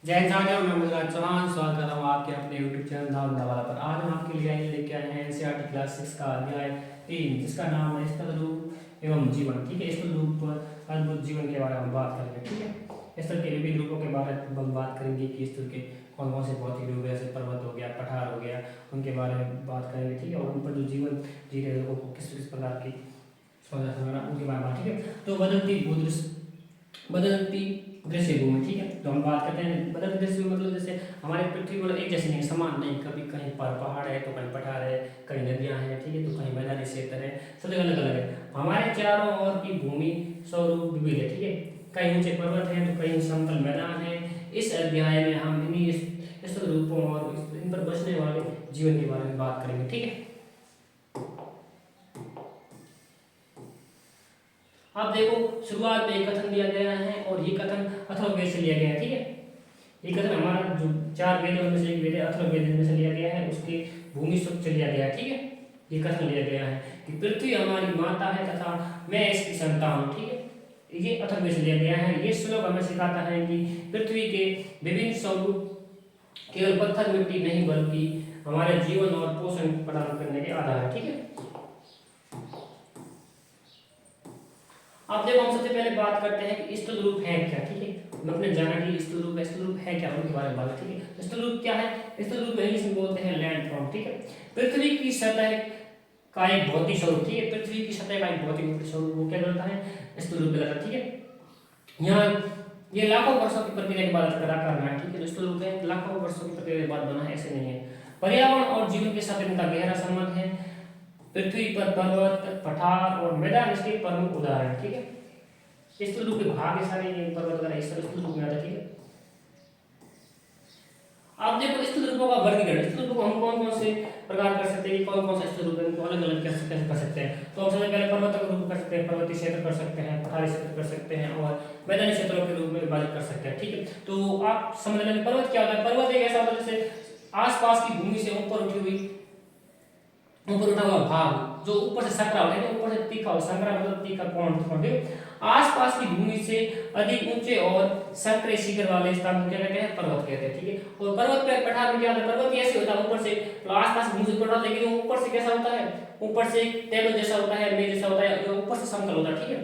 जय सागर मैं मुद्राज चौहान स्वागत कर रहा हूँ आपके अपने यूट्यूब चैनल धाम वाला पर। आज हम आपके लिए लेके आए हैं एनसीईआरटी क्लास 6 का अध्याय 3 जिसका नाम है स्थल रूप एवं जीवन। ठीक है, स्थल रूप अद्भुत जीवन के बारे में हम बात करेंगे। ठीक है, स्थल के विभिन्न रूपों के बारे में हम बात करेंगे कि स्थल के कौन कौन से भौतिक रूप जैसे पर्वत हो गया, पठार हो गया, उनके बारे में बात करेंगे। ठीक है, और उन पर जो जीवन जी रहे लोगों को किस किस प्रकार की उनके बारे में। ठीक है, तो बदलती दृश्य भूमि। ठीक है, तो हम बात करते हैं बदलती दृश्य भूमि मतलब जैसे हमारे पृथ्वी पर एक जैसी नहीं, समान नहीं। कभी कहीं पर पहाड़ है तो कहीं पठार है, कहीं नदियां हैं, ठीक है, तो कहीं मैदानी क्षेत्र है, सब जगह अलग अलग है। हमारे चारों ओर की भूमि स्वरूप विविध है। ठीक है, कहीं ऊंचे पर्वत है तो कहीं समतल मैदान है। इस अध्याय में हम इन्हीं स्थल रूपों और इन पर बसने वाले जीवन के बारे में बात करेंगे। ठीक है, अब देखो शुरुआत में एक कथन दिया गया है और ये कथन अथर्ववेद से लिया गया है। ठीक है, ये कथन हमारा जो 4 वेद में से एक वेद है, अथर्ववेद में से लिया गया है, उसकी भूमि सूक्त से लिया गया है। ठीक है, ये कथन लिया गया है कि पृथ्वी हमारी माता है तथा मैं इसकी संतान हूँ। ठीक है, ये अथर्ववेद से लिया गया है। ये श्लोक हमें सिखाता है कि पृथ्वी के विभिन्न स्वरूप केवल पत्थर मिट्टी नहीं बल्कि हमारे जीवन और पोषण प्रदान करने के आधार है। ठीक है, अब देखो हम सबसे पहले बात करते हैं कि स्थल रूप है क्या। ठीक है, हम अपने जाना कि स्थल रूप है क्या, उनके बारे में बात। ठीक है, तो स्थल रूप क्या है? स्थल रूप इंग्लिश में बोलते हैं लैंड फॉर्म। ठीक है, पृथ्वी की सतह का एक भौतिक स्वरूप। ठीक है, पृथ्वी की सतह का एक भौतिक स्वरूप वो क्या करता है? स्थल रूप कहलाता है। ठीक है, यहाँ ये लाखों वर्षों की प्रक्रिया के बाद पैदा करना है। ठीक है, स्थल रूप है लाखों वर्षों की प्रक्रिया के बाद बना है, ऐसे नहीं है। पर्यावरण और जीवन के साथ इनका गहरा संबंध है। पृथ्वी पर पर्वत, पठार और मैदान इसके प्रमुख उदाहरण। ठीक है, स्थल रूप के भाग सारे पर्वत वगैरह स्थल रूप में आता है। ठीक है, आप देखो स्थल रूपों का वर्गीकरण। स्थल रूपों को हम कौन कौन से प्रकार कर सकते हैं कि कौन कौन सा स्थल रूप है, उनको अलग अलग कैसे कर सकते हैं। तो हम सबसे पहले पर्वत का रूप कर सकते हैं, पर्वतीय क्षेत्र कर सकते हैं, पठारी क्षेत्र कर सकते हैं और मैदानी क्षेत्रों के रूप में विभाजित कर सकते हैं। ठीक है, तो आप समझ लेंगे पर्वत क्या होता है। पर्वत एक ऐसा होता है जैसे आसपास की भूमि से ऊपर उठा हुआ भाग जो ऊपर से सकरा होता है, ऊपर से तीखा हो, संकरा मतलब तीखा कोण। आसपास की भूमि से अधिक ऊंचे और संकरे शिखर वाले स्थान को क्या कहते हैं? पर्वत कहते हैं। ठीक है, और पर्वत पे पठार में क्या होता है? पर्वत ऐसे होता है ऊपर से तो आसपास भूमि से ऊपर, लेकिन ऊपर से कैसा होता है? ऊपर से टेबल जैसा होता है, मेज जैसा होता है, ऊपर से समतल होता है। ठीक है,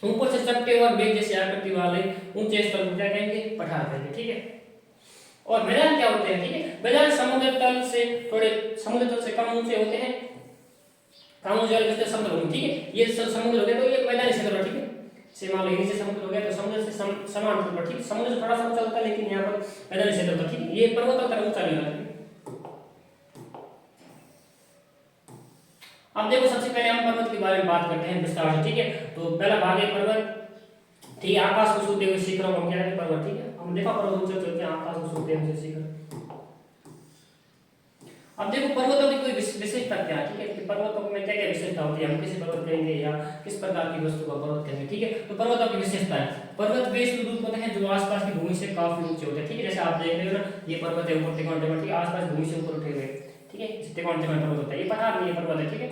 ऊपर से चपटे और मेज जैसी आकृति वाले ऊंचे स्थल को क्या कहेंगे? पठार कहेंगे। ठीक है, और मैदान क्या होते हैं? ठीक है, मैदान समुद्र तल से कम ऊंचे होते हैं, कम ऊंचे वाले समुद्र होंगे। ठीक है, ये समुद्र हो गया तो ये मैदानी क्षेत्र है। ठीक है, से मान लो नीचे समुद्र हो गया तो समुद्र से समान पर। ठीक है, समुद्र से थोड़ा सा ऊंचा होता है लेकिन यहाँ पर मैदानी क्षेत्र होता है। ठीक है, ये पर्वत का ऊंचा नहीं होता। अब देखो सबसे पहले हम पर्वत के बारे में बात करते हैं विस्तार से। ठीक है, तो पहला भाग है पर्वत। ठीक है, आकाश को छूते हुए शिखरों को हम क्या कहते हैं? पर्वत। ठीक है, हम देखा पर्वत ऊंचे होते हैं, आकाश को छूते हैं शिखर। अब देखो पर्वतों की कोई विशेषता क्या है? ठीक है, कि पर्वतों में क्या क्या विशेषता होती है, हम किसे पर्वत कहेंगे या किस प्रकार की वस्तु को पर्वत कहेंगे। ठीक है, तो पर्वतों की विशेषता है पर्वत वे रूप होते हैं जो आसपास की भूमि से काफी ऊंचे होते हैं। ठीक है, जैसे आप देख रहे हो ना, ये पर्वत है ऊपर त्रिकोण, ठीक है, आसपास भूमि से ऊपर उठे हुए। ठीक है, त्रिकोण पर्वत होता है, ये पठार नहीं है, पर्वत है। ठीक है,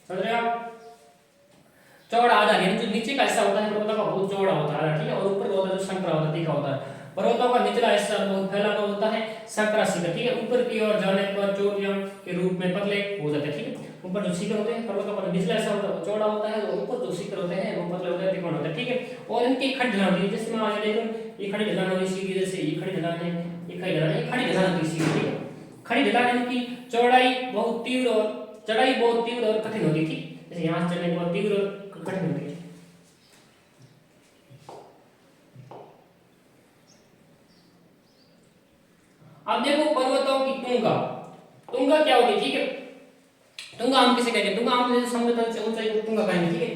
समझ रहे हो आप? चौड़ा आधार यानी जो नीचे का हिस्सा होता है पर्वतों का बहुत चौड़ा होता है। ठीक है, और ऊपर होता है जो संकरा होता है, तीखा होता है। पर्वतों का निचला हिस्सा बहुत फैला हुआ होता है, संकरा शिखर। ठीक है, ऊपर की ओर जाने पर चोटियों के रूप में पतले हो जाते हैं। ठीक है, ऊपर जो शिखर होते हैं पर्वतों का निचला हिस्सा होता है वो चौड़ा होता है, और ऊपर जो शिखर होते हैं वो पतले होते हैं, त्रिकोण होते हैं। ठीक है, और इनकी खड़ी ढलान होती है, जैसे मान लीजिए देखो ये खड़ी ढलान होगी सीधी, जैसे ये खड़ी ढलान है, ये खड़ी ढलान है, खड़ी ढलान होती है सीधी। ठीक है, खड़ी ढलान इनकी चौड़ाई बहुत तीव्र और चढ़ाई बहुत तीव्र और कठिन होती थी, जैसे यहाँ से चलने बहुत तीव्र और कठिन होती है। अब देखो पर्वतों की तुंगा क्या होती है? ठीक है, तुंगा हम किसे कहते हैं? तुंगा हम जैसे समुद्र तल से ऊंचाई को तुंगा कहेंगे। ठीक है,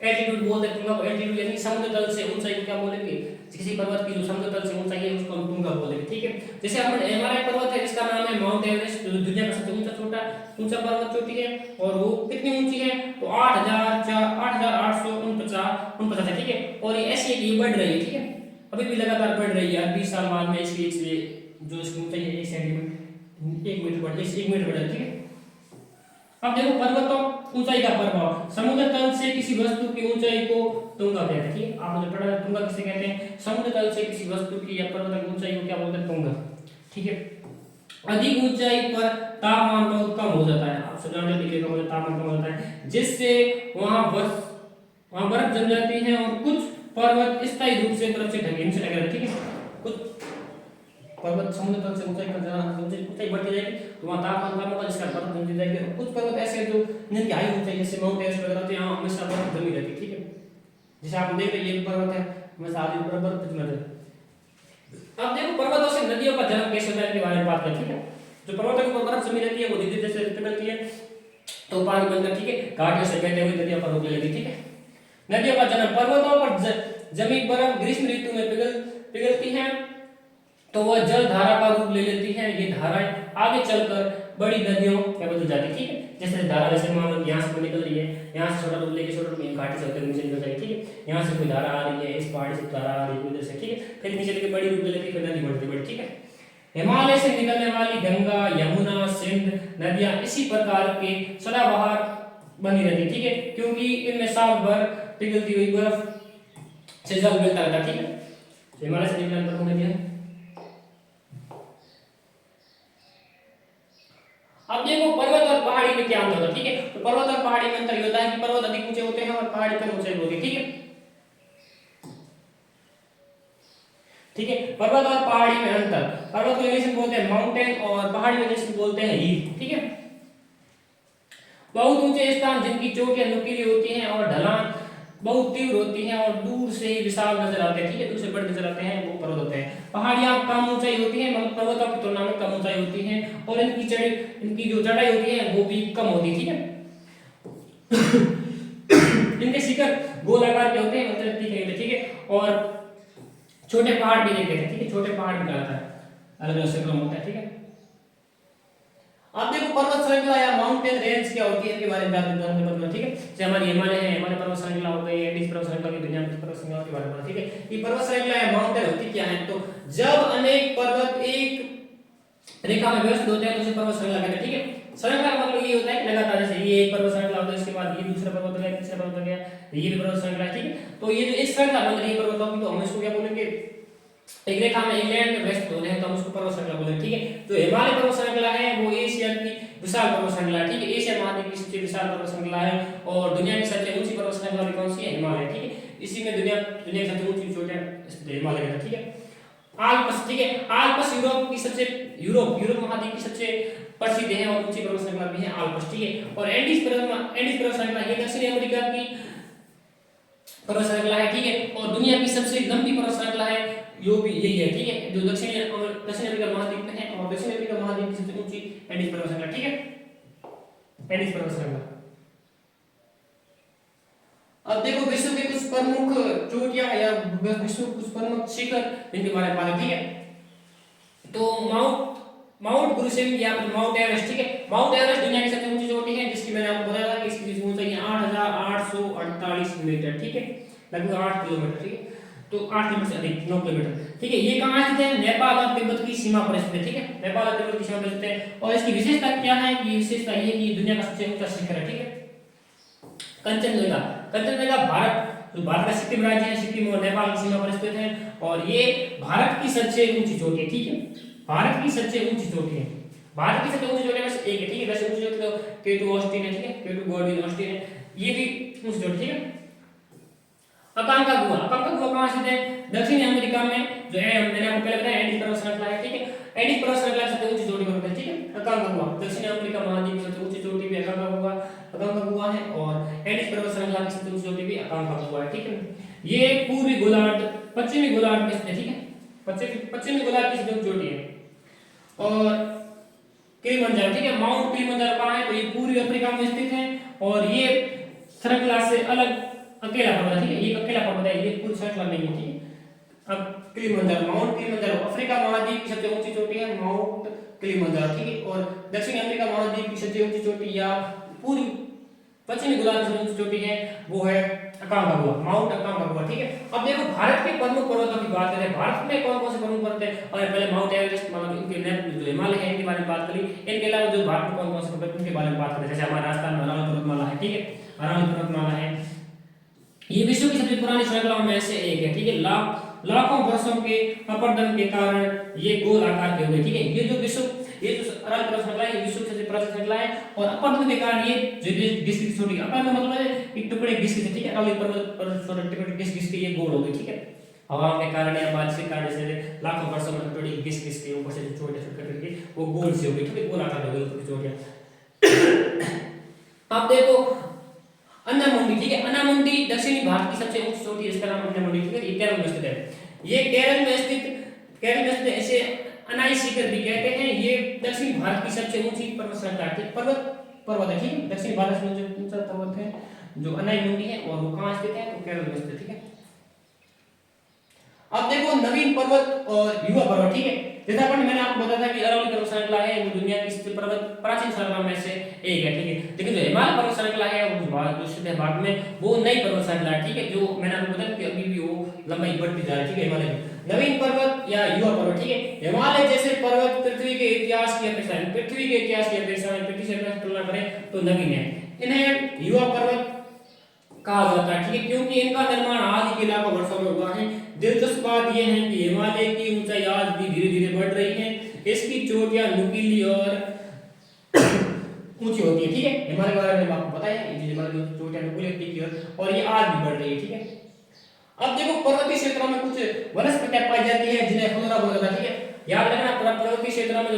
एल्टीट्यूड बोलते हैं तुंगा को, एल्टीट्यूड यानी समुद्र तल से ऊंचाई को क्या बोलेंगे? किसी पर्वत की जो समुद्र तल से ऊंचाई है उसको हम तुंगा बोलेंगे। ठीक है, जैसे हमारा एक पर्वत है जिसका नाम है माउंट एवरेस्ट, जो दुनिया का सबसे ऊंचा पर्वत चोटी है, और वो कितनी ऊंची है? तो 8849 है। ठीक है, और ये ऐसी ये बढ़ रही है। ठीक है, अभी भी लगातार बढ़ रही है, 20 साल बाद में इसकी जो इसकी ऊंचाई है 1 सेंटीमीटर 1 मीटर बढ़ जाए। ठीक है, अब देखो ऊंचाई का प्रभाव, समुद्र तल से किसी वस्तु की ऊंचाई को तुंगा कहते हैं, ठीक है। आपने जो पढ़ा है तुंगा किसे कहते हैं, समुद्र तल से किसी वस्तु की या पर्वत की ऊंचाई को क्या बोलते हैं, तुंगा, ठीक है। अधिक ऊंचाई पर तापमान बहुत कम हो जाता है, आप 97 डिग्री का तापमान कम हो जाता है, जिससे वहां बर्फ जम जाती है और कुछ पर्वत स्थायी रूप से बर्फ से ढके नीचे लगे रहते हैं, ठीक है। कुछ पर्वत समुद्र तल से ऊंचाई पर ऊंचाई बढ़ती जाएगी तो वहां तापमान कम होगा, जिसका बर्फ जमती जाएगी। और कुछ पर्वत ऐसे हैं जो जिनकी हाई ऊंचाई जैसे माउंट एवरेस्ट वगैरह होते हैं, यहाँ हमेशा बर्फ जमी रहती है, ठीक है। जैसे आप देख रहे हैं ये पर्वत है, हमेशा आदि बर्फ जमी रहती है। अब देखो पर्वतों से नदियों का जन्म कैसे होता है के बारे में बात करते हैं, ठीक है। जो पर्वतों के ऊपर बर्फ जमी रहती है वो धीरे धीरे से पिघलती है तो पानी बनकर, ठीक है, घाटियों से बहते हुए नदियों पर रुकने लगी, ठीक है। नदियों का जन्म, पर्वतों पर जमी बर्फ ग्रीष्म ऋतु में पिघलती है तो वह जल धारा का रूप ले लेती है। ये धाराएं आगे चलकर बड़ी नदियों में बदल जाती है, ठीक है। जैसे धारा, जैसे मान लो यहाँ से निकल रही है, यहाँ से छोटा रूप लेके छोटा रूप घाटी से होकर नीचे निकल जाएगी, ठीक है। यहाँ से कोई धारा आ रही है, इस पहाड़ी से धारा आ रही है उधर से, ठीक है, फिर नीचे लेके बड़ी रूप ले लेके फिर नदी बढ़ती बढ़ती, ठीक है। हिमालय से निकलने वाली गंगा, यमुना, सिंध नदियां इसी प्रकार के सदाबहार बनी रहती, ठीक है, क्योंकि इनमें साल भर पिघलती हुई बर्फ से जल मिलता रहता, ठीक है। हिमालय से निकलने वाली नदियां। अब देखो पर्वत और पहाड़ी में क्या अंतर होता है, ठीक है। तो पर्वत और पहाड़ी में अंतर ये होता है कि पर्वत अधिक ऊंचे होते हैं और पहाड़ी कम ऊंचे होते हैं, ठीक है, ठीक है। पर्वत और पहाड़ी में अंतर, पर्वत को इंग्लिश में बोलते हैं माउंटेन और पहाड़ी में इंग्लिश में बोलते हैं हिल, ठीक है। बहुत ऊंचे स्थान जिनकी चोटियां नुकीली होती हैं और ढलान बहुत तीव्र होती हैं और दूर से ही विशाल नजर आते हैं, ठीक है, दूर से बड़े नजर आते हैं, वो पर्वत होते हैं। पहाड़ियां कम ऊंचाई होती हैं, मतलब पर्वतों की तुलना में कम ऊंचाई होती हैं और इनकी जो चढ़ाई होती है वो भी कम होती है, ठीक है। इनके शिखर गोलाकार के होते हैं, मतलब तीखे होते हैं, ठीक है। और छोटे पहाड़ भी देखे हैं, ठीक है, छोटे पहाड़ भी कहलाता है, अलग अलग शिखर होता है, ठीक है। अब देखो पर्वत श्रृंखला या माउंटेन रेंज क्या होती है इनके बारे में जानते, ठीक है। जैसे हमारी हिमालय है, हमारे पर्वत श्रृंखला हो गई, एंडीज पर्वत श्रृंखला की दुनिया में पर्वत श्रृंखला के बारे में, ठीक है। ये पर्वत श्रृंखला या माउंटेन होती क्या है, तो जब अनेक पर्वत एक रेखा में व्यवस्थित होते हैं तो उसे पर्वत श्रृंखला कहते हैं, ठीक है। श्रृंखला का मतलब ये होता है कि लगातार, जैसे ये एक पर्वत श्रृंखला होता है, इसके बाद ये दूसरा पर्वत हो गया, तीसरा पर्वत हो गया, ये भी पर्वत श्रृंखला है, ठीक है। तो ये जो एक श्रृंखला बन रही है पर्वतों की, तो हम इसको क्या बोलेंगे, एक रेखा में इंग्लैंड में व्यस्त होते हैं तो हम उसको पर्वत श्रृंखला बोलेंगे, ठीक है। जो हिमालय पर्वत श्रृंखला है वो एशिया की विशाल पर्वत श्रृंखला है, ठीक है, एशिया महाद्वीप की सबसे विशाल पर्वत श्रृंखला है और दुनिया की सबसे ऊंची पर्वत श्रृंखला भी कौन सी है, हिमालय, ठीक है। इसी में दुनिया की सबसे ऊंची चोटियां हिमालय है, ठीक है। आल्प्स, ठीक है, आल्प्स यूरोप महाद्वीप की सबसे प्रसिद्ध है और ऊंची पर्वत श्रृंखला भी है आल्प्स, ठीक है। और एंडीज पर्वत श्रृंखला ये दक्षिणी अमेरिका की पर्वत श्रृंखला है, ठीक है। और दुनिया की सबसे लंबी पर्वत श्रृंखला है यो भी यही है, ठीक है, जो दक्षिण अमेरिका महाद्वीप में है और दक्षिण अमेरिका महाद्वीप की सबसे ऊंची एंडीज पर्वत श्रृंखला, ठीक है, एंडीज पर्वत श्रृंखला। अब देखो विश्व के कुछ प्रमुख चोटियां या विश्व के कुछ प्रमुख शिखर इनके बारे में बात, ठीक है। तो माउंट ब्रूसेलिंग या माउंट एवरेस्ट, ठीक है। माउंट एवरेस्ट दुनिया की सबसे ऊंची चोटी है, जिसकी मैंने आपको बताया था कि इसकी ऊंचाई है 8848 मीटर, ठीक है, लगभग 8 किलोमीटर, ठीक है। तो 8 किलोमीटर से अधिक 9 किलोमीटर, ठीक है। ये कहाँ स्थित है, नेपाल और तिब्बत की सीमा पर स्थित है, ठीक है, नेपाल और तिब्बत की सीमा पर स्थित है। और इसकी विशेषता क्या है, कि विशेषता ये है कि दुनिया का सबसे ऊंचा शिखर है, ठीक है, कंचनजंगा भारत का सिक्किम राज्य है, सिक्किम और नेपाल की सीमा पर स्थित है और ये भारत की सबसे ऊंची चोटी है, ठीक है, भारत की सबसे ऊंची चोटी है, भारत की सबसे ऊंची चोटी में से एक है, ठीक है। वैसे ऊंची चोटी तो K2 ऑस्टिन है, ठीक है, K2 गॉर्डन ऑस्टिन है, ये भी ऊंची चोटी, ठीक है। अकांकागुआ कहां स्थित है, दक्षिण अमेरिका में, जो है मैंने आपको पहले बताया एंडीज पर्वत श्रृंखला है, ठीक है, एंडीज पर्वत श्रृंखला की सबसे ऊंची चोटी पर है, ठीक है, अकांकागुआ। दक्षिण अमेरिका महाद्वीप की सबसे ऊंची चोटी भी अकांकागुआ है और एंडीज पर्वत श्रृंखला की सबसे ऊंची चोटी भी अकांकागुआ है, ठीक है। ये पूर्वी गोलार्ध पश्चिमी गोलार्ध में स्थित है, ठीक है, पश्चिमी गोलार्ध की सबसे ऊंची चोटी है। और किलिमंजारो, ठीक है, माउंट किलिमंजारो कहां है, तो ये पूर्वी अफ्रीका में स्थित है और ये श्रृंखला से अलग अकेला पर्वत है, ठीक है, ये अकेला पर्वत है, ये पूरी श्रृंखला नहीं है, ठीक है। अब माउंट किलिमंजारो अफ्रीका महाद्वीप की सबसे ऊंची चोटी है माउंट किलिमंजारो, ठीक है। और दक्षिण अमेरिका महाद्वीप की सबसे ऊंची चोटी या पूर्वी पश्चिमी गोलार्ध की सबसे ऊंची चोटी है वो है अकांकागुआ, माउंट अकांकागुआ, ठीक है। अब देखो भारत के प्रमुख पर्वतों की बात करें, भारत में कौन कौन से प्रमुख पर्वत है, और पहले माउंट एवरेस्ट मतलब इनके जो हिमालय है इनके बारे में बात करी। इनके अलावा जो भारत में कौन कौन से पर्वत उनके बारे में बात करें, जैसे हमारे राजस्थान में अरावली पर्वतमाला है, ठीक है, अरावली पर्वतमाला है, ये विश्व की सबसे पुरानी श्रृंखलाओं में से एक है, ठीक है। लाखों वर्षों के अपरदन के कारण ये गोल आकार के हुए, ठीक है। ये जो अरावली पर्वत श्रृंखला है, ये विश्व की सबसे पुरानी श्रृंखला है, और अपरदन के कारण ये जो घिस छोटी, अपरदन मतलब है एक टुकड़े घिस घिस, ठीक है, अरावली पर्वत पर छोटे टुकड़े घिस घिस के ये गोल हो गई, ठीक है। हवा के कारण या बारिश के कारण से लाखों वर्षों में टुकड़े घिस घिस के ऊपर से छोटे छोटे करके वो गोल से हो गई, ठीक है, गोल आकार हो गई ऊपर चोटियां। आप देखो अन्नामुंडी, ठीक है, अन्नामुंडी दक्षिणी भारत की सबसे ऊंची चोटी है, इसका नाम अन्नामुंडी, ठीक है, ये केरल में स्थित है। ये केरल में स्थित इसे अनाई शिखर भी कहते हैं। ये दक्षिण भारत की सबसे ऊंची पर्वत श्रृंखला है, पर्वत है, ठीक है, दक्षिण भारत में जो ऊंचा पर्वत है जो अनाई मुंडी है, और वो कहां स्थित है, तो केरल में स्थित, ठीक है। अब देखो नवीन पर्वत और युवा पर्वत, ठीक है, जैसा मैंने आपको बताया था कि अरावली पर्वत श्रृंखला है वो दुनिया की सबसे प्राचीन श्रृंखला में से एक है, ठीक है। लेकिन जो हिमालय पर्वत श्रृंखला है वो स्थित है भारत में, वो नई पर्वत श्रृंखला है, ठीक है, जो मैंने आपको बताया कि अभी भी वो लंबाई बढ़ती जा रही है, ठीक है। हिमालय नवीन पर्वत या युवा पर्वत, ठीक है, हिमालय जैसे पर्वत पृथ्वी के इतिहास की अपेक्षा में पृथ्वी से तुलना करें तो नवीन है। इन्हें युवा पर्वत कहा जाता है, ठीक है, क्योंकि इनका निर्माण आज के लाखों वर्षों में हुआ है। दिलचस्प बात यह है कि हिमालय की ऊंचाई आज भी धीरे धीरे बढ़ रही है, इसकी चोटियां नुकीली और ऊंची होती है, ठीक है। हिमालय के बारे में आपको पता है, हिमालय की चोटियां नुकीली होती है और ये आज भी बढ़ रही है, ठीक है। अब देखो पर्वतीय क्षेत्रों में कुछ वनस्पतियां पाई जाती है जिन्हें फ्लोरा बोला जाता है, ठीक है, याद रखना पर्वतीय क्षेत्रों में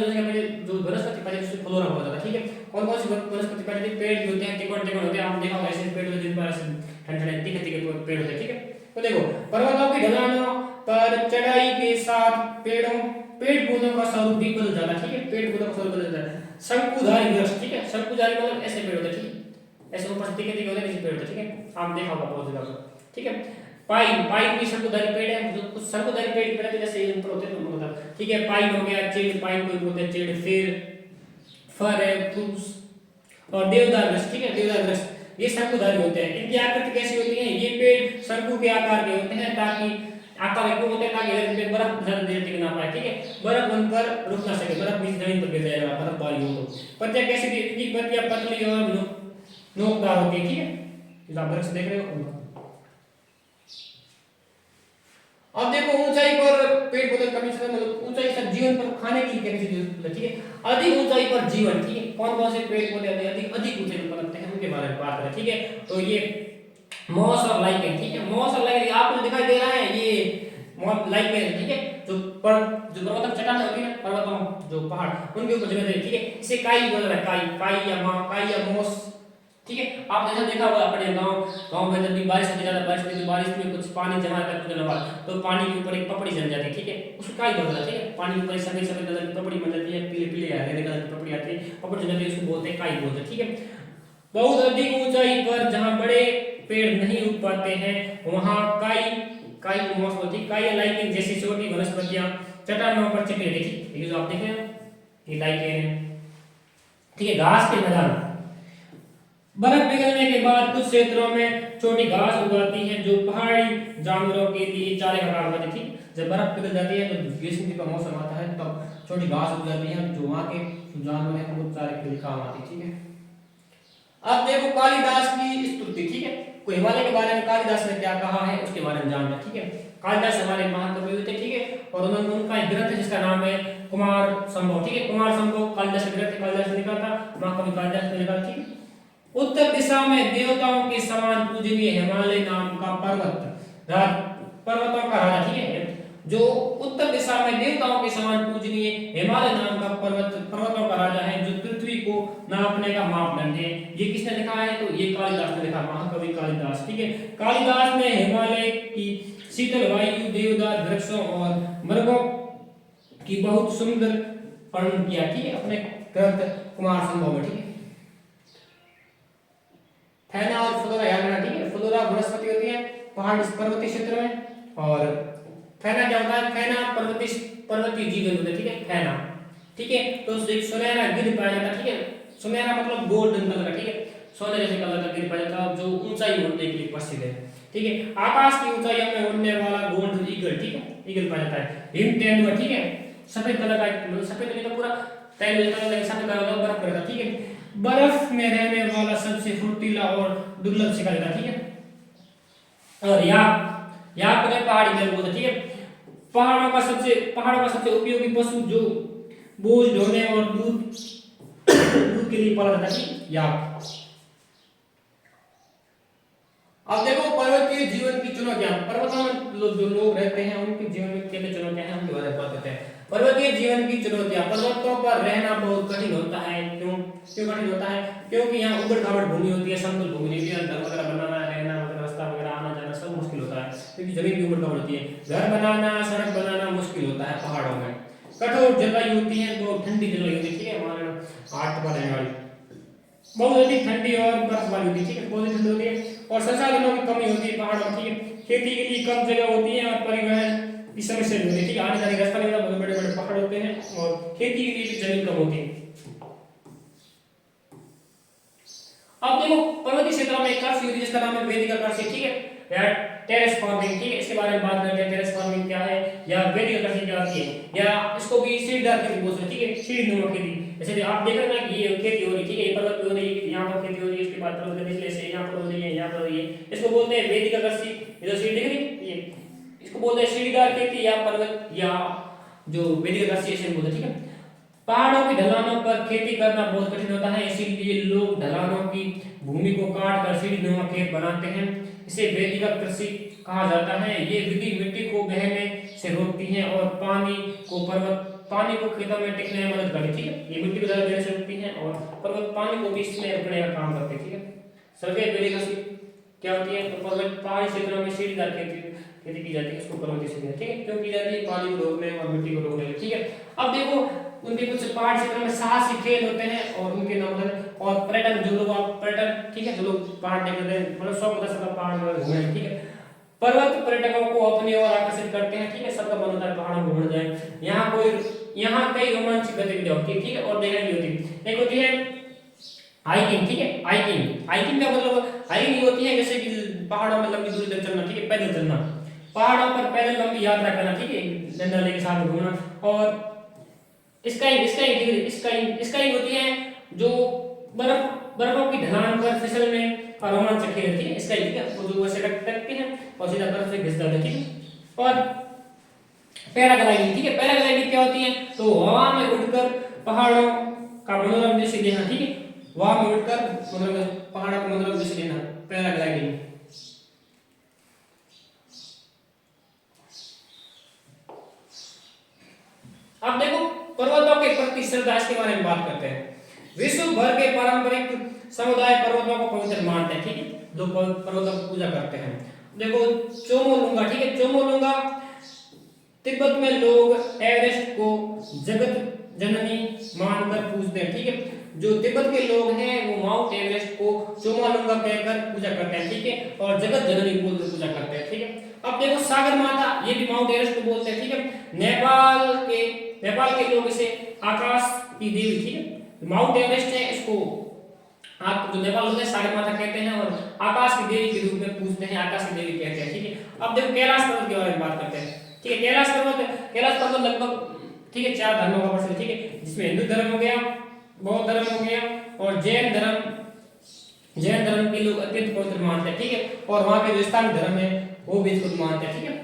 जो वनस्पति पाई जाती है उसे फ्लोरा बोला जाता है, ठीक है। कौन कौन सी वनस्पति पाई जाती है, पेड़ भी होते हैं, टिकोण होते हैं, आपने देखा होगा ऐसे पेड़ होते हैं जिन पर ठंडे तीखे पेड़ होते हैं, ठीक है। तो देखो पर्वतों की ढलानों पर चढ़ाई के साथ पेड़ पौधों का स्वरूप भी बदल जाता है, ठीक है, पेड़ पौधों का स्वरूप बदल जाता है। शंकुधारी वृक्ष, ठीक है, शंकुधारी मतलब ऐसे पेड़ होते हैं, ठीक है, ऐसे ऊपर से तीखे होते हैं, ऐसे पेड़ होते हैं, ठीक है, आप देखा होगा बहुत जगह पर, ठीक है। पाइन भी शंकुधारी पेड़ है, जो कुछ शंकुधारी पेड़ की प्रजाति जैसे ऊपर होते हैं तो मतलब, ठीक है, पाइन हो गया, चीड़ पाइन कोई बोलते हैं, चीड़, फर है, फूस, और देवदार वृक्ष, ठीक है, देवदार वृक्ष ये शंकुधारी होते हैं। इनकी आकृति कैसी होती है, ये पेड़ शंकु के आकार के होते हैं, ताकि आकार में होते हैं ताकि इधर पे बर्फ ज्यादा देर टिक ना पाए, ठीक है, बर्फ बनकर रुक ना सके, बर्फ भी जमीन पर गिर जाएगा बर्फ बारी हो तो। पत्तियां कैसी थी, इनकी पत्तियां पतली और नोकदार होती है, ठीक है, आप वृक्ष देख रहे हो। अब देखो ऊंचाई पर पेड़ पौधे कमी से मतलब ऊंचाई से जीवन पर खाने की कैपेसिटी होती है, ठीक है, अधिक ऊंचाई पर जीवन, ठीक है, कौन कौन से पेड़ पौधे अधिक ऊंचाई पर पनपते हैं उनके बारे में बात करें, ठीक है। तो ये मॉस और लाइकेन, ठीक है, मॉस और लाइकेन आपको दिखाई दे रहा है, ये लाइकेन, ठीक है, जो पर्वत चट्टान होती है ना, पर्वतों जो पहाड़ उनके ऊपर जमे रहते हैं, ठीक है, इसे काई बोल रहा है, काई या मॉस, ठीक है। आप जैसा देखा होगा अपने गांव में जब भी बारिश होती है, ज्यादा बारिश होती है तो बारिश में कुछ पानी जमा रहता है कुछ दिनों बाद, तो पानी के ऊपर एक पपड़ी जम जाती है, ठीक है, उसको काई बोलते हैं, ठीक है, पानी के ऊपर सफेद सफेद कलर की पपड़ी बन जाती है, पीले पीले हरे कलर की पपड़ी आती है, पपड़ी जम जाती है, उसको बोलते हैं काई बोलते हैं, ठीक है। बहुत अधिक ऊंचाई पर जहां बड़े पेड़ नहीं उग पाते हैं वहां काई मॉस होती है, काई लाइकेन जैसी छोटी वनस्पतियां चट्टानों पर छिपी रहती है, ये जो आप देख रहे हो ये लाइकेन है, ठीक है। घास के मैदान, बर्फ पिघलने के बाद कुछ क्षेत्रों में छोटी घास उगाती है जो पहाड़ी जानवरों के लिए चारे का काम करती है, जब बर्फ पिघल जाती है तो ग्रीष्म का मौसम आता है तब छोटी घास उग जाती है जो वहां के जानवर हैं वो चारे के लिए काम आती है, ठीक है। अब देखो कालिदास की स्तुति, ठीक है, कोई हिमालय के बारे में कालिदास ने क्या कहा है उसके बारे में जानना, ठीक है। कालिदास हमारे महाकवि थे, ठीक है, और उन्होंने उनका एक ग्रंथ है जिसका नाम है कुमार संभव, ठीक है, कुमार संभव कालिदास का ग्रंथ कालिदास ने लिखा था, महाकवि कालिदास ने लिखा, ठीक है। उत्तर दिशा में देवताओं के समान पूजनीय हिमालय नाम का पर्वतों का राजा, ठीक है, जो उत्तर दिशा में देवताओं के समान पूजनीय हिमालय नाम का पर्वतों का राजा है, जो पृथ्वी को नापने का मापदंड है। ये किसने लिखा है, तो ये कालिदास ने लिखा, महाकवि कालिदास, ठीक है। कालिदास ने हिमालय की शीतल वायु, देवदार वृक्षों और मृगों की बहुत सुंदर वर्णन किया, ठीक है, अपने ग्रंथ कुमार संभव में, ठीक है। फैना और फ्लोरा याद रखना, ठीक है, फ्लोरा वनस्पति होती है पहाड़ पर्वतीय क्षेत्र में, और फैना क्या होता है, फैना पर्वतीय जीवन होता है, ठीक है, फैना, ठीक है। तो एक सुनहरा गिद्ध पाया जाता है, ठीक है, सुनहरा मतलब गोल्डन कलर का, ठीक है, सोने जैसे कलर का गिद्ध पाया जाता है जो ऊंचाई होने के लिए प्रसिद्ध है, ठीक है। आकाश की ऊंचाइयों में उड़ने वाला गोल्ड ईगल, ठीक है, ईगल पाया जाता है। हिम तेंदुआ, ठीक है, सफेद कलर का, मतलब सफेद नहीं तो पूरा तेंदुआ जैसा लगता है, सफेद कलर का बर्फ रहता, ठीक है। बर्फ में रहने वाला सबसे फुर्तीला और दुर्लभ शिकारी था, ठीक है। और यहाँ पर पहाड़ी जंगल होता, ठीक है। पहाड़ों का सबसे उपयोगी पशु जो बोझ ढोने और दूध के लिए पाला जाता है, या अब देखो पर्वतीय जीवन की चुनौतियां। पर्वतों में जो लोग रहते हैं उनके जीवन में क्या क्या चुनौतियां हैं, उनके बारे में बात करते हैं। पर्वतीय जीवन की चुनौतियां। पर्वतों पर रहना बहुत कठिन होता है। क्यों कठिन होता है? क्योंकि यहाँ उबड़ खाबड़ भूमि होती है, समतल भूमि नहीं है, घर वगैरह बनाना, रहना वगैरह, रास्ता वगैरह आना जाना सब मुश्किल होता है, क्योंकि जमीन भी उबड़ खाबड़ होती है। घर बनाना, सड़क बनाना मुश्किल होता है पहाड़ों में। कठोर जलवायु होती है, तो ठंडी जलवायु होती है, ठीक है, हमारे 8 पर रहने वाली बहुत अधिक ठंडी और बर्फबारी होती है, ठीक है, बहुत ठंडी होती है। और संसाधनों की कमी होती है पहाड़ों में, ठीक है। खेती के लिए कम जगह होती है और परिवहन की समस्या भी होती है, ठीक है, आने जाने का रास्ता नहीं होता, बहुत बड़े बड़े पहाड़ होते हैं और खेती के लिए भी जमीन कम होती है। अब देखो पर्वतीय क्षेत्रों में एक कृषि होती है जिसका नाम है वैदिक कृषि, ठीक है, या टेरेस फार्मिंग, ठीक है, इसके बारे में बात करते हैं। टेरेस फार्मिंग क्या है या वैदिक कृषि क्या होती है, या इसको भी सीढ़ीदार खेती बोलते हैं, ठीक है, सीढ़ीनुमा खेती। जैसे आप देख रहे हैं कि ये खेती हो रही, ठीक है, ये पर्वत पे हो रही है, यहाँ पर खेती हो रही है, इसके बाद पर्वत के निचले से यहाँ पर हो रही है, यहाँ पर हो रही है, इसको बोलते हैं वैदिक कृषि। ये जो सीढ़ी दिख रही है, ये इसको बोलते हैं सीढ़ीदार खेती या पर्वत या जो वैदिक कृषि ऐसे बोलते हैं, ठीक है। पहाड़ों की ढलानों पर खेती करना बहुत कठिन होता है, इसीलिए लोग ढलानों की भूमि को काट कर सीढ़ीनुमा खेत बनाते हैं। इसे वैदिक कृषि कहा जाता है। ये विधि मिट्टी को बहने से रोकती है और पानी को खेतों में टिकने में मदद करती है, ठीक है। ये मिट्टी को ज्यादा बहने से रोकती है और पर्वत पानी को भी इसमें रुकने का काम करते हैं, ठीक है। सर्वे वैदिक कृषि क्या होती है? तो पर्वत पहाड़ी क्षेत्रों में सीढ़ीदार खेती की जाती है, इसको पर्वतीय क्षेत्र, ठीक है, क्यों की जाती है? पानी को रोकने और मिट्टी को रोकने, ठीक है। अब देखो उनके कुछ पहाड़ क्षेत्र में साहसिक खेल होते हैं और उनके नाम और पर्यटन, जो लोग पर्यटन, ठीक है, जो लोग पहाड़ देखते हैं, मतलब 100 पहाड़ में घूमे, ठीक है। पर्वत पर्यटकों को अपनी ओर आकर्षित करते हैं, ठीक है, सबका मन होता है पहाड़ों में घूमने जाए। यहाँ कई रोमांचक गतिविधियां होती है, ठीक है, और देखने की होती है। एक होती है हाइकिंग, ठीक है, हाइकिंग का मतलब हाइकिंग होती है जैसे कि पहाड़ों में लंबी दूरी तक चलना, ठीक है, पैदल चलना, पहाड़ों पर पैदल लंबी यात्रा करना, ठीक है, डंडा लेके साथ में घूमना। और स्काइंग होती है जो बर्फों की ढलान पर फिसलने का रोमांचक खेल, ठीक है, स्काइंग, ठीक है, वो जो वैसे रखते हैं और सीधा बर्फ से घिस जाते हैं, ठीक है। और पैराग्लाइडिंग, ठीक है, पैराग्लाइडिंग क्या होती है? तो हवा में उड़कर पहाड़ों का मनोरम दृश्य देखना, ठीक है, हवा में उड़कर मतलब पहाड़ों का मनोरम दृश्य देखना, पैराग्लाइडिंग। अब देखो पर्वतों के प्रति श्रद्धा, इसके बारे में बात करते हैं। विश्व भर के पारंपरिक समुदाय पर्वतों को पवित्र मानते हैं, ठीक है, जो पर्वतों की पूजा करते हैं। देखो चोमोलुंगा, ठीक है, चोमोलुंगा तिब्बत में लोग एवरेस्ट को जगत जननी मानकर पूजते हैं, ठीक है। जो तिब्बत के लोग हैं वो माउंट एवरेस्ट को चोमोलुंगा कहकर पूजा करते हैं, ठीक है, और जगत जननी बोलकर पूजा करते हैं, ठीक है। अब देखो सागर माता, ये भी माउंट एवरेस्ट को बोलते हैं, ठीक है। नेपाल के लोग इसे आकाश की देवी, ठीक है, माउंट एवरेस्ट है, इसको आप जो नेपाल होते हैं सागर माता कहते हैं और आकाश की देवी के रूप में पूजते हैं, आकाश की देवी कहते हैं, ठीक है। अब देखो कैलाश पर्वत के बारे में बात करते हैं, ठीक है। कैलाश पर्वत लगभग, ठीक है, 4 धर्मों का प्रसिद्ध, ठीक है, जिसमें हिंदू धर्म हो गया, बौद्ध धर्म हो गया और जैन धर्म के लोग अत्यंत पवित्र मानते हैं, ठीक है। और वहाँ के जो स्थानीय धर्म है वो भी इसको मानते हैं, ठीक है,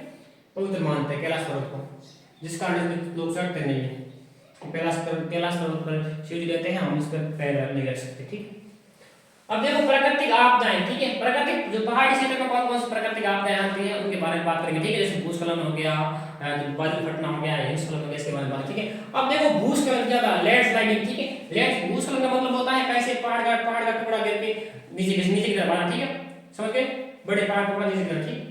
पवित्र मानते हैं कैलाश पर्वत को, जिस कारण लोग चढ़ते नहीं है। कैलाश पर्वत पर शिव जी रहते हैं, हम उस पर पैर नहीं रख सकते, ठीक है। अब देखो प्राकृतिक आपदाएं, ठीक है, प्राकृतिक जो पहाड़ी क्षेत्र में कौन कौन सी प्राकृतिक आपदाएं आती हैं उनके बारे में बात करेंगे, ठीक है, जैसे भूस्खलन हो गया, बादल फटना हो गया, हिमस्खलन हो गया, इसके बारे में बात, ठीक है। अब देखो भूस्खलन क्या था? लैंडस्लाइडिंग, ठीक है, भूस्खलन का मतलब होता है कैसे पहाड़ का टुकड़ा गिर के नीचे की तरफ आना, ठीक है, समझ गए, बड़े पहाड़ टुकड़ा नीचे की तरफ, ठीक है।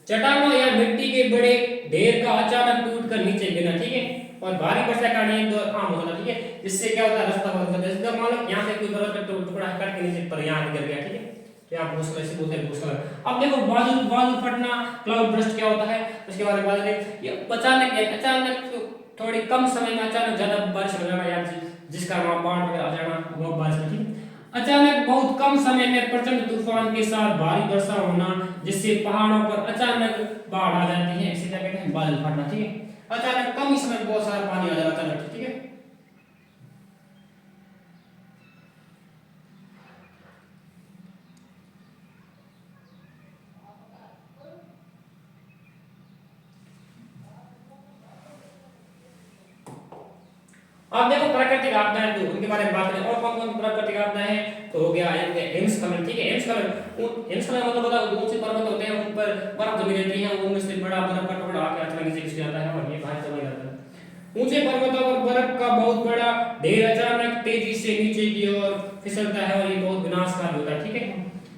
चट्टानों या मिट्टी के बड़े ढेर का अचानक टूटकर नीचे गिरना, ठीक है, और भारी वर्षा का कारण तो आम होता, ठीक है, जिससे क्या होता है रास्ता बंद कर देता है, मान लो यहां से कोई पर्वत का टुकड़ा कट के नीचे पर यहां गिर गया, ठीक है, तो यहां भूस्खलन ऐसे बोलते हैं भूस्खलन। अब देखो बादल फटना, क्लाउड बर्स्ट क्या होता है उसके बारे में बात करें। ये अचानक थोड़ी कम समय में अचानक ज्यादा बारिश हो जाना या जिसका बाढ़ आ जाना, वो बारिश, ठीक है। अचानक बहुत कम समय में प्रचंड तूफान के साथ भारी वर्षा होना, जिससे पहाड़ों पर अचानक बाढ़ आ जाती है, इसे क्या कहते हैं, बादल फटना। ठीक है, अचानक कम ही समय में बहुत सारा पानी आ जाता है अचानक। ठीक है, अब देखो प्राकृतिक आपदाएं, तो उनके बारे में बात करें और कौन कौन प्राकृतिक आपदाएं हैं, तो हो गया हिमस्खलन। ठीक है, हिमस्खलन मतलब होता है ऊंचे पर्वत होते हैं, उन पर बर्फ जमी रहती है, उनमें से बड़ा बर्फ का टुकड़ा आके अचानक नीचे गिर जाता है और ये बाहर चला जाता है। ऊंचे पर्वतों पर बर्फ का बहुत बड़ा ढेर अचानक तेजी से नीचे की ओर फिसलता है और ये बहुत विनाशकारी होता है। ठीक है,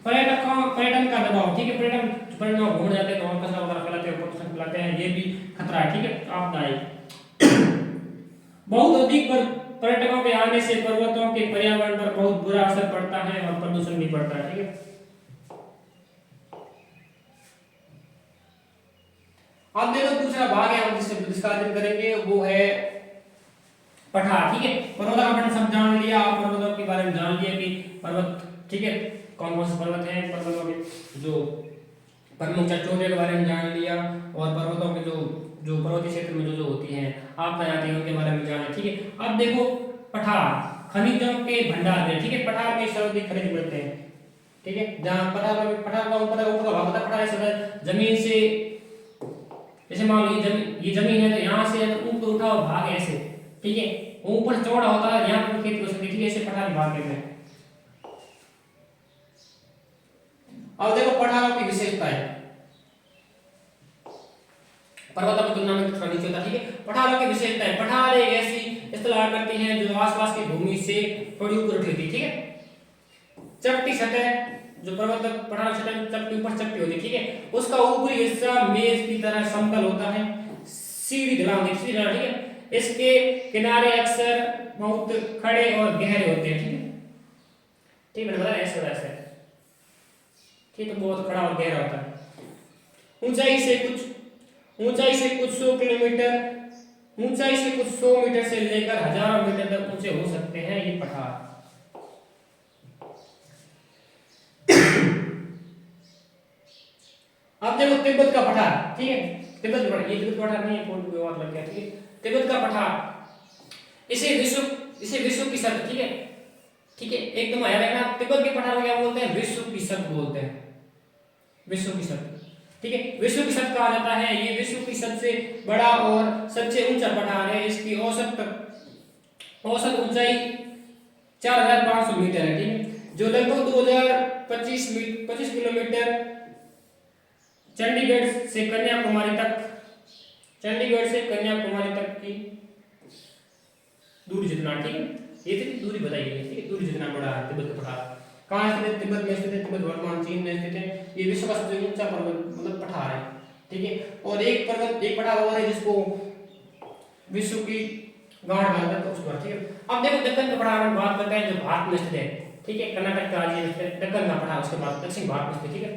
पर्यटन का दबाव। ठीक है, पर्यटन घूम जाते हैं और कचरा वगैरह फैलाते हैं, प्रदूषण फैलाते हैं, ये भी खतरा है। ठीक है, आपदाएं, बहुत अधिक पर्यटकों के आने से पर्वतों के पर्यावरण पर बहुत बुरा असर पड़ता है और प्रदूषण भी बढ़ता है। ठीक है, अब देखो दूसरा भाग है हम जिसका अध्ययन करेंगे, वो है पठार। ठीक है, पर्वतों का अपन सब जान लिया, आप पर्वतों के बारे में जान लिया कि पर्वत, ठीक है, कौन कौन से पर्वत हैं, पर्वतों के जो प्रमुख चोटियों के बारे में जान लिया और पर्वतों के जो जो पर्वतीय क्षेत्र में जो होती हैं आप आती हैं उनके बारे में जाना। ठीक है, अब देखो पठार, खनिजों के भंडार में। ठीक है, पठार में सर्वाधिक खनिज मिलते हैं। ठीक है, जहाँ पठार का ऊपर ऊपर भाग होता है, पठार ऐसा जमीन से, जैसे मान लो ये जमीन है, तो यहाँ से अगर ऊपर उठा हुआ भाग है ऐसे, ठीक है, ऊपर चौड़ा होता है, यहाँ पर खेती हो सकती है। ठीक है, ऐसे पठार भाग कहते हैं। अब देखो पठारों की विशेषता है, पर्वतों की तुलना में थोड़ा नीचे होता है। ठीक है, पठारों की विशेषता है, पठार एक ऐसी स्थल आकृति है जो आसपास की भूमि से थोड़ी ऊपर उठी थी। ठीक है, चपटी सतह, जो पर्वत पठार सतह चपटी ऊपर चपटी होती है। ठीक है, उसका ऊपरी हिस्सा मेज की तरह समतल होता है, सीधी ढलान होती है, सीधी ढलान। ठीक है, इसके किनारे अक्सर बहुत खड़े और गहरे होते हैं। ठीक है, ठीक है, मैंने बताया ऐसे वैसे, ठीक है, तो बहुत खड़ा और गहरा होता है। ऊंचाई से कुछ 100 किलोमीटर, ऊंचाई से कुछ 100 मीटर से लेकर हजारों मीटर तक ऊंचे हो सकते हैं ये पठार। अब देखो तिब्बत का पठार। ठीक है, तिब्बत का, ये तिब्बत पठार नहीं है, फोटो पे और लग गया। ठीक है, तिब्बत का पठार, इसे विश्व की सत। ठीक है, ठीक है, एकदम याद रखना, तिब्बत के पठार को क्या बोलते हैं, विश्व की सत बोलते हैं, विश्व की सत। ठीक है, विश्व की सत कहा जाता है, ये विश्व की सबसे बड़ा और सबसे ऊंचा पठार है। इसकी औसत ऊंचाई 4500 मीटर है। ठीक है, जो लगभग 2025 किलोमीटर चंडीगढ़ से कन्याकुमारी तक की दूरी जितना। ठीक है, ये तो दूरी बताई गई है। ठीक है, दूरी जितना बड़ा है तिब्बत का पठार। कहाँ स्थित है, तिब्बत में स्थित है, तिब्बत वर्तमान चीन में स्थित है। ये विश्व का सबसे ऊंचा पर्वत मतलब पठार है। ठीक है, और एक पठार और है जिसको विश्व की गांठ कहा जाता है, उसको। ठीक है, अब देखो दक्कन का पठार हम बात करते हैं जो भारत में स्थित है। ठीक है, कर्नाटक का राज्य में स्थित है दक्कन का पठार, उसके बाद दक्षिण भारत में स्थित। ठीक है,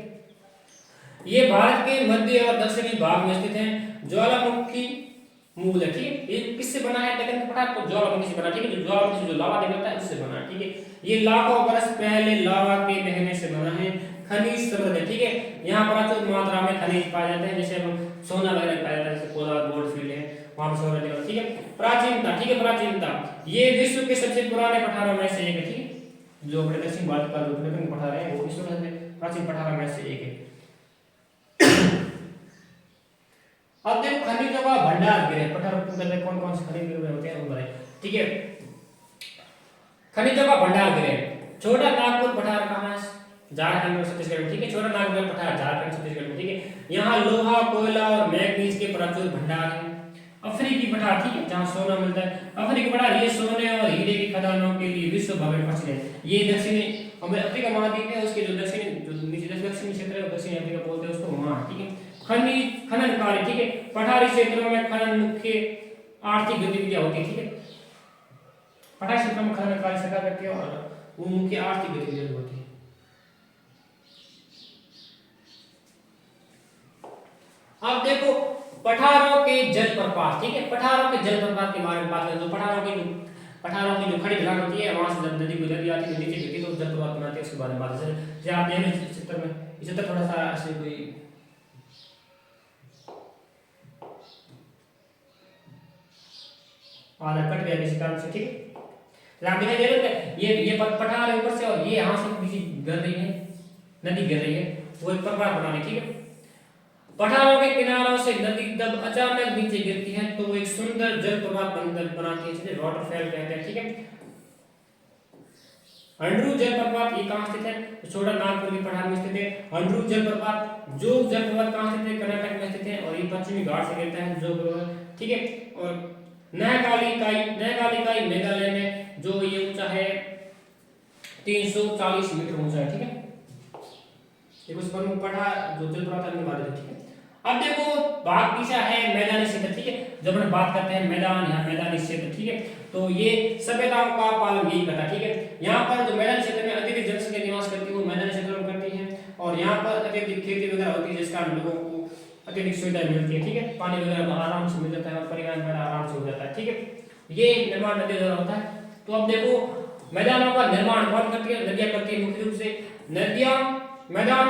ये भारत के मध्य और दक्षिणी भाग में स्थित है, ज्वालामुखी मूल है। ठीक है, ये किससे बना है दक्कन का पठार, तो ज्वालामुखी से बना। ठीक है, जो ज्वालामुखी से जो लावा निकलता है उससे बना है। ठीक है, ये लाखों वर्ष पहले लावा के बहने से बना है, खनिज समृद्ध है। ठीक है, यहाँ पर प्रचुर मात्रा में खनिज पाए जाते हैं, जैसे हम सोना वगैरह पाया जाता है, जैसे कोला गोल्ड फील्ड है, वहां पर सोना निकलता है। ठीक है, प्राचीनता। ठीक है, प्राचीनता, ये विश्व के सबसे पुराने पठारों में से एक है। ठीक है, जो अपने दक्षिण भारत का जो दक्कन पठार है वो विश्व के सबसे प्राचीन पठारों में से एक है। अब देखो खनिजों का भंडार गृह, पठारों के अंदर कौन कौन से खनिज होते हैं वो बताएं। ठीक है, खनिजों का भंडार गृह, छोटा नागपुर पठार कहाँ है, झारखंड और छत्तीसगढ़ में। ठीक है, छोटा नागपुर पठार झारखंड छत्तीसगढ़ में। ठीक है, यहाँ लोहा कोयला और मैग्नीज के प्रचुर भंडार है। अफ्रीकी पठार, ठीक है, जहाँ सोना मिलता है, अफ्रीकी पठार, ये सोने और हीरे की खदानों के लिए विश्व भर में प्रसिद्ध है। ये दक्षिणी अफ्रीका महाद्वीप है, उसके जो दक्षिणी क्षेत्र है दक्षिणी अफ्रीका बोलते हैं उसको, वहाँ। ठीक है, खनन कार्य। ठीक है, पठारी क्षेत्रों में खनन मुख्य आर्थिक गतिविधियां होती है। ठीक है, पठारी क्षेत्रों में खनन कार्य सरकार करती है और वो मुख्य आर्थिक गतिविधियां होती है। अब देखो पठारों के जलप्रपात। ठीक है, पठारों के जलप्रपात के बारे में बात करें तो पठारों के पठारों की जो खड़ी ढलान होती है वहां से जब नदी गुजर जाती है नीचे गिरती तो जल प्रवाह बनाती है, उसके बारे में बात है। जैसे आप देखें इस चित्र में, इस चित्र थोड़ा सा ऐसे कोई आधा कट गया किसी कारण से, ठीक है। तो आप दिखाई दे रहे हैं ये पठार है ऊपर से और ये यहाँ से किसी गिर रही है, नदी गिर रही है, वो एक प्रपात बना रही, ठीक है। पठारों के किनारों से नदी जब अचानक नीचे गिरती है तो एक सुंदर जल प्रपात बनाती है, जिसे वाटरफॉल कहते हैं, ठीक है। अंडरू जलप्रपात ये कहाँ स्थित है? तो छोटा नागपुर की पठार में स्थित है। अंडरू जलप्रपात, जो जलप्रपात कहाँ स्थित है? कर्नाटक में स्थित है और ये पश्चिमी घाट से गिरता है जो, ठीक है। और नयाकालिकाई मेघालय में जो ये ऊंचा है 340 मीटर ऊंचा है, ठीक है। ये कुछ प्रमुख पठार जो जलप्रपात के बारे में, ठीक है। अब देखो भाग तीसरा है मैदानी क्षेत्र, ठीक है। जब हम बात करते हैं मैदान या मैदानी क्षेत्र, ठीक है, तो ये सभ्यताओं का पालन यही करता है, ठीक है। यहाँ पर जो मैदानी क्षेत्र में अत्यधिक जनसंख्या निवास करती है वो मैदानी क्षेत्र में करती है और यहाँ पर अत्यधिक खेती वगैरह होती है जिस कारण लोगों को अत्यधिक सुविधाएं मिलती है, ठीक है। पानी वगैरह आराम से मिल जाता है और परिवहन वगैरह आराम से हो जाता है, ठीक है। ये निर्माण नदी द्वारा होता है। तो अब देखो मैदानों का निर्माण कौन करती है? नदियां करती है मुख्य रूप से। नदियां मैदान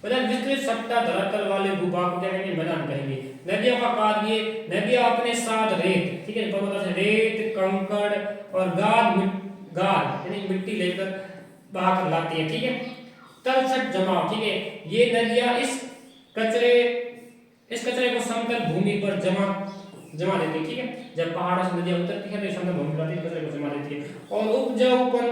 मतलब विस्तृत सट्टा धरातल वाले भूभाग को क्या कहेंगे? मैदान कहेंगे। नदियों का कार्य, नदियां अपने साथ रेत, ठीक है, पर्वतों से रेत, कंकड़ और गाद यानी मिट्टी लेकर बहा कर लाती है, ठीक है। तलछट जमाव, ठीक है, ये नदियां इस कचरे को समतल भूमि पर जमा देती है, ठीक है। जब पहाड़ों से नदियां उतरती है तो समतल भूमि पर कचरे को जमा देती है और उपजाऊपन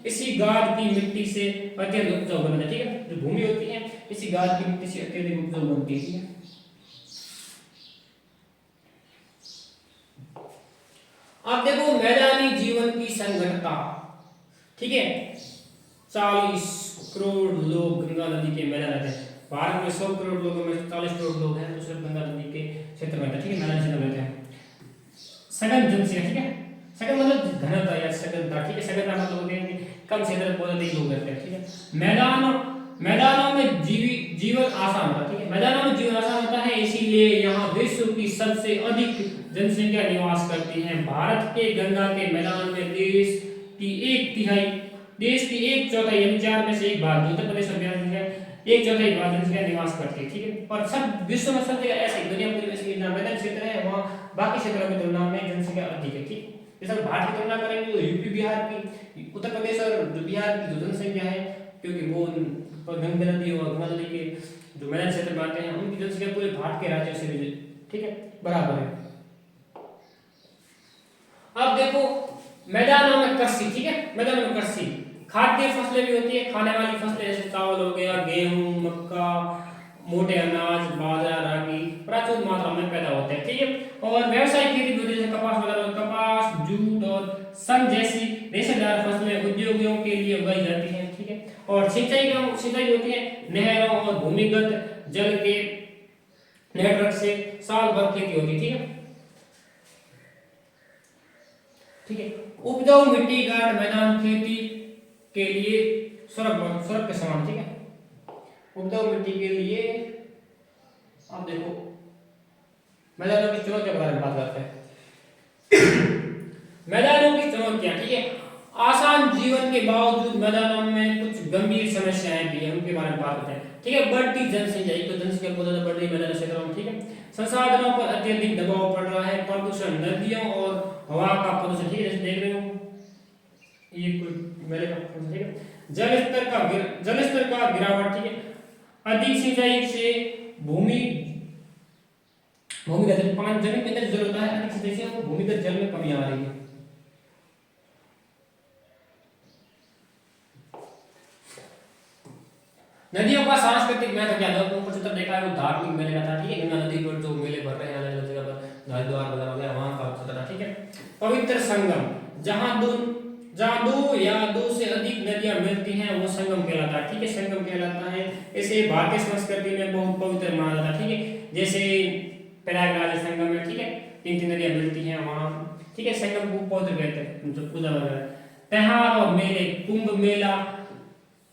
इसी गाद की मिट्टी से अत्यधिक उपजाऊ बनता है, ठीक है। जो भूमि होती है इसी गाद की मिट्टी से अत्यधिक उपजाऊ बनती है, ठीक है। अब देखो मैदानी जीवन की संघनता, ठीक है। 40 करोड़ लोग गंगा नदी के मैदान रहते हैं। भारत में 100 करोड़ लोगों में 40 करोड़ लोग हैं तो सिर्फ गंगा नदी के क्षेत्र में रहते हैं, ठीक है, मैदानी क्षेत्र में रहते हैं। सघन जनसंख्या, ठीक है, सघन मतलब घनता या सघनता, ठीक है। सघनता मतलब होते हैं कम क्षेत्र में बहुत अधिक लोग रहते हैं, ठीक है। मैदानों में जीवन आसान होता है, ठीक है। मैदानों में जीवन आसान होता है इसीलिए यहाँ विश्व की सबसे अधिक जनसंख्या निवास करती है। भारत के गंगा के मैदान में देश की एक चौथाई यानी 4 में से 1 भाग उत्तर प्रदेश और बिहार में 1/4 भाग जनसंख्या निवास करती है, ठीक है। और सब विश्व में सब जगह ऐसे दुनिया पूरी में ऐसे मैदानी क्षेत्र है वहाँ बाकी क्षेत्रों की तुलना में जनसंख्या अधिक है, ठीक। जैसे भारत की तुलना करेंगे तो यूपी बिहार की, उत्तर प्रदेश और जो बिहार की जो जनसंख्या है क्योंकि वो गंगा नदी और गंगा नदी के जो मैदानी क्षेत्र में आते हैं उनकी जनसंख्या पूरे भारत के राज्यों से भी, ठीक है, बराबर है। अब देखो मैदानों में कृषि, ठीक है, मैदानों में कृषि खाद्य फसलें भी होती है, खाने वाली फसलें जैसे चावल हो गया, गेहूं, मक्का, मोटे अनाज, बाजरा, रागी प्रचुर मात्रा में पैदा होते हैं, ठीक है। और व्यवसायिक खेती भी होती है जैसे कपास वगैरह, कपास, जूट और सन जैसी रेशेदार फसलें उद्योगों के लिए उगाई जाती हैं, ठीक है। और सिंचाई होती है नहरों और भूमिगत जल के नेटवर्क से साल भर खेती होती है, ठीक है, ठीक है। उपजाऊ मिट्टी गाड़ मैदान खेती के लिए स्वर्ग के समान, ठीक है। उपजाऊ मिट्टी के लिए आप देखो मैदानों की चुनौतियों के बारे में बात करते हैं। मैदानों की चुनौतियां, ठीक है। आसान जीवन के बावजूद मैदानों में कुछ गंभीर समस्याएं भी हैं, उनके बारे में बात करते हैं, ठीक है। बढ़ती जनसंख्या, एक तो जनसंख्या बहुत ज्यादा बढ़ रही है मैदानी क्षेत्रों में, ठीक है। संसाधनों पर अत्यधिक दबाव पड़ रहा है, प्रदूषण, नदियों और हवा का प्रदूषण, ठीक है, जैसे देख रहे हो ये कोई मेरे का, ठीक है। जल स्तर का गिरावट, ठीक है। अधिक सिंचाई से भूमिगत पानी जमीन के अंदर जल होता है, अधिक सिंचाई से भूमिगत जल में कमी आ रही है। नदियों का सांस्कृतिक महत्व क्या है? ऊपर चित्र देखा है वो धार्मिक मेले का था, ठीक है। गंगा नदी पर जो मेले भर रहे हैं अलग अलग जगह पर, हरिद्वार वगैरह वगैरह वहां का चित्र था, ठीक है। पवित्र संगम, जहां दो या दो से अधिक नदियां मिलती हैं वो संगम कहलाता है, ठीक है, संगम कहलाता है। इसे भारतीय संस्कृति में बहुत पवित्र माना जाता है, ठीक है। जैसे प्रयागराज संगम में, ठीक है, 3 नदियां मिलती हैं वहां, ठीक है, संगम को पवित्र कहते हैं जो पूजा वगैरह। त्योहार और मेले, कुंभ मेला,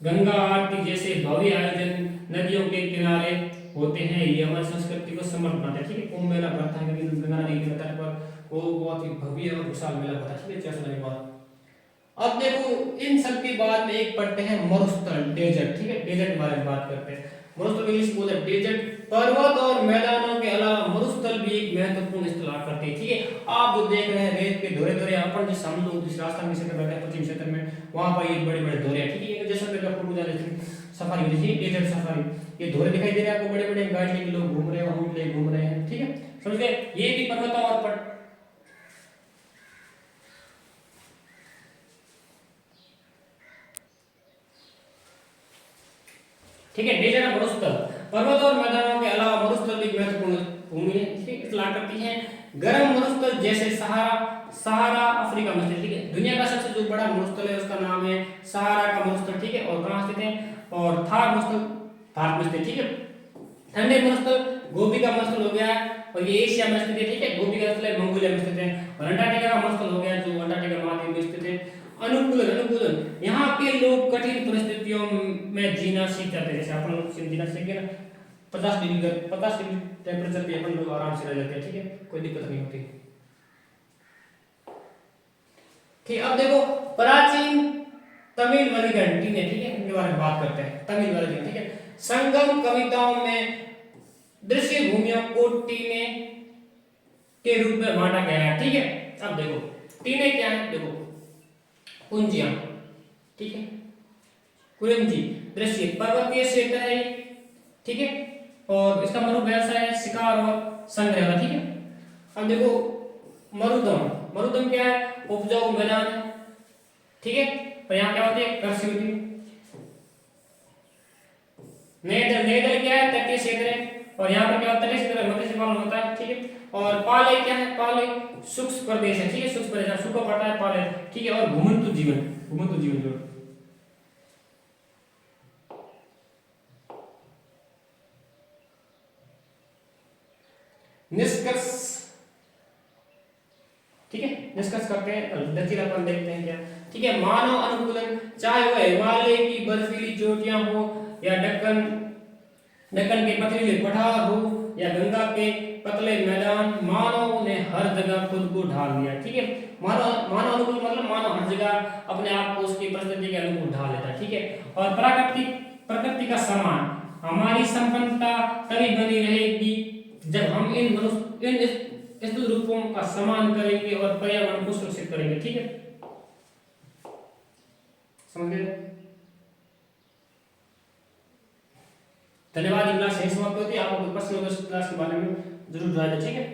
गंगा आरती जैसे भव्य आयोजन नदियों के किनारे होते हैं, ये हमारी संस्कृति को समृद्ध बनाते हैं। ठीक है, कुंभ मेला भरता है कभी गंगा नदी के तट पर, वो बहुत ही भव्य और विशाल मेला होता है। ठीक है, 600 के बाद। अब देखो इन सब के बाद में एक पढ़ते हैं मरुस्थल, डेजर्ट। ठीक है, डेजर्ट के बारे में बात करते हैं। मरुस्थल इंग्लिश बोलते हैं डेजर्ट। पर्वत और मैदानों के अलावा मरुस्थल भी एक महत्वपूर्ण स्थल हुआ करते हैं। ठीक है, आप जो देख रहे हैं रेत के धोरे धोरे, अपन जिस हम लोग जिस राजस्थान के क्षेत्र में रहते हैं, पश्चिम क्षेत्र में, वहां पर ये बड़े बड़े धोरे हैं। ठीक है, जैसलमेर का फोटो डाले थे, सफारी होती है, डेजर्ट सफारी। ये धोरे दिखाई दे रहे हैं आपको, बड़े बड़े गाड़ी लेके लोग घूम रहे हैं, ऊंट लेके घूम रहे हैं। ठीक है, समझ गए, ये भी पर्वतों और ठीक है, डेजर्ट और मरुस्थल, पर्वत और मैदानों के अलावा मरुस्थल भी महत्वपूर्ण भूमि है। ठीक है, इतला करती है। गर्म मरुस्थल जैसे सहारा अफ्रीका में स्थित। ठीक है, दुनिया का सबसे जो बड़ा मरुस्थल है उसका नाम है सहारा का मरुस्थल। ठीक है, और कहाँ स्थित है, और थार मरुस्थल भारत में स्थित। ठीक है, ठंडे मरुस्थल गोबी का मरुस्थल हो गया, और ये एशिया में स्थित है। ठीक है, गोबी का मरुस्थल मंगोलिया में स्थित है। और अंटार्कटिका का मरुस्थल हो गया जो अंटार्कटिका महाद्वीप में स्थित है। अनुकूलन, अनुकूलन, यहाँ के लोग कठिन परिस्थितियों में जीना सीख जाते हैं। जैसे अपन लोग जीना सीख गए ना, 50 डिग्री टेम्परेचर पे अपन लोग आराम से रह जाते हैं। ठीक है, कोई दिक्कत नहीं होती। ठीक, अब देखो प्राचीन तमिल वल्लीगण, ठीक है, इनके बारे में बात करते हैं। तमिल वल्लीगण, ठीक है, संगम कविताओं में दृश्य भूमियों को टीने के रूप में बांटा गया है। ठीक है, अब देखो टीने क्या है, देखो कुंजियां, ठीक है, कुरिंजी दृश्य पर्वतीय क्षेत्र है। ठीक है, और इसका मरु व्यवसाय है, शिकार और संग्रह। ठीक है, अब देखो मरुदम, मरुदम क्या है, उपजाऊ मैदान है। ठीक है, और यहाँ क्या होती है, कृषि होती है। नेदर, नेदर क्या है, तटीय क्षेत्र है, और यहाँ पर क्या होता है, तटीय क्षेत्र में मत्स्य पालन होता है। ठीक है, और पाले क्या है, पाले शुष्क प्रदेश है। ठीक है, शुष्क प्रदेश सूखा पड़ता है पाले। ठीक है, और घुमंतु जीवन, घुमंतु जीवन जो निष्कर्ष, ठीक है, निष्कर्ष करते हैं, लचीलापन देखते हैं क्या। ठीक है, मानव अनुकूलन, चाहे वह हिमालय की बर्फीली चोटियां हो या दक्कन के पथरीले पठार हो या गंगा के पतले मैदान, मानव ने हर जगह खुद को ढाल लिया। ठीक है, मानव अनुकूल मतलब मानव हर जगह अपने आप को उसकी परिस्थिति के अनुकूल ढाल लेता है। ठीक है, और प्रकृति का सम्मान, हमारी संपन्नता तभी बनी रहेगी जब हम इन रूपों का सम्मान करेंगे और पर्यावरण को सुरक्षित करेंगे। ठीक है, समझ गए। धन्यवाद। क्लास यही समाप्त होती है। आपको कोई प्रश्न हो तो क्लास के बारे में जरूर जाए। ठीक है।